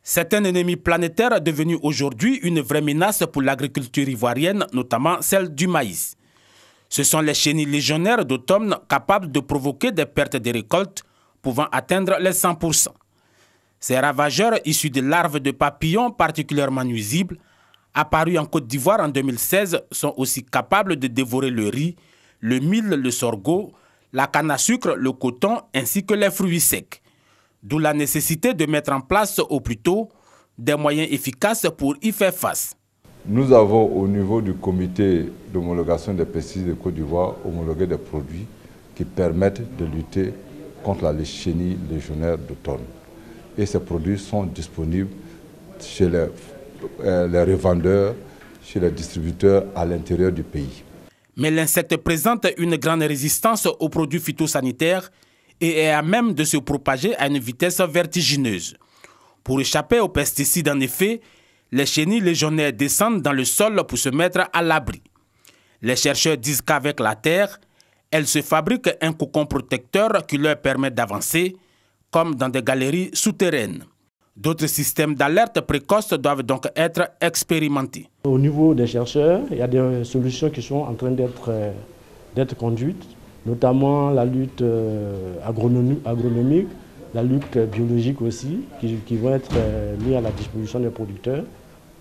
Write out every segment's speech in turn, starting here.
C'est un ennemi planétaire devenu aujourd'hui une vraie menace pour l'agriculture ivoirienne, notamment celle du maïs. Ce sont les chenilles légionnaires d'automne capables de provoquer des pertes de récoltes pouvant atteindre les 100%. Ces ravageurs issus de larves de papillons particulièrement nuisibles, apparus en Côte d'Ivoire en 2016, sont aussi capables de dévorer le riz, le mil, le sorgho, la canne à sucre, le coton ainsi que les fruits secs. D'où la nécessité de mettre en place au plus tôt des moyens efficaces pour y faire face. Nous avons au niveau du comité d'homologation des pesticides de Côte d'Ivoire homologué des produits qui permettent de lutter contre la chenille légionnaire d'automne. Et ces produits sont disponibles chez les revendeurs, chez les distributeurs à l'intérieur du pays. Mais l'insecte présente une grande résistance aux produits phytosanitaires et est à même de se propager à une vitesse vertigineuse. Pour échapper aux pesticides, en effet, les chenilles légionnaires descendent dans le sol pour se mettre à l'abri. Les chercheurs disent qu'avec la terre, elles se fabriquent un cocon protecteur qui leur permet d'avancer, comme dans des galeries souterraines. D'autres systèmes d'alerte précoce doivent donc être expérimentés. Au niveau des chercheurs, il y a des solutions qui sont en train d'être conduites, notamment la lutte agronomique, la lutte biologique aussi, qui vont être mis à la disposition des producteurs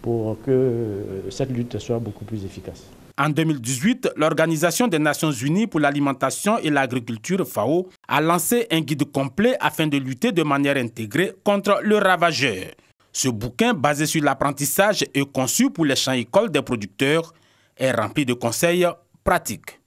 pour que cette lutte soit beaucoup plus efficace. En 2018, l'Organisation des Nations Unies pour l'alimentation et l'agriculture, FAO, a lancé un guide complet afin de lutter de manière intégrée contre le ravageur. Ce bouquin, basé sur l'apprentissage et conçu pour les champs-écoles des producteurs, est rempli de conseils pratiques.